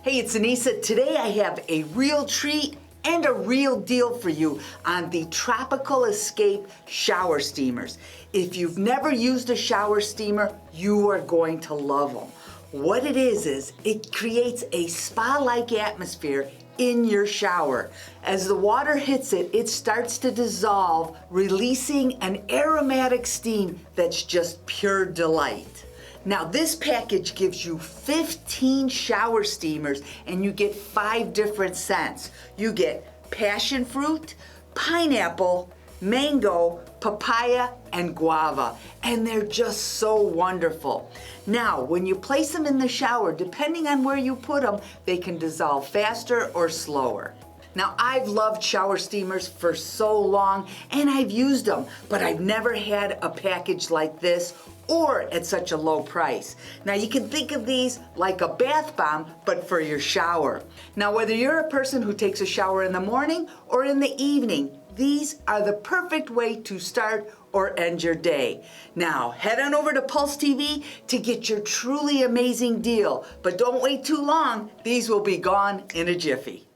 Hey, it's Anissa. Today I have a real treat and a real deal for you on the Tropical Escape shower steamers. If you've never used a shower steamer, you are going to love them. What it is it creates a spa-like atmosphere in your shower. As the water hits it, it starts to dissolve, releasing an aromatic steam that's just pure delight. Now this package gives you 15 shower steamers and you get 5 different scents. You get passion fruit, pineapple, mango, papaya, and guava. And they're just so wonderful. Now, when you place them in the shower, depending on where you put them, they can dissolve faster or slower. Now, I've loved shower steamers for so long and I've used them, but I've never had a package like this or at such a low price. Now, you can think of these like a bath bomb, but for your shower. Now, whether you're a person who takes a shower in the morning or in the evening, these are the perfect way to start or end your day. Now, head on over to Pulse TV to get your truly amazing deal, but don't wait too long. These will be gone in a jiffy.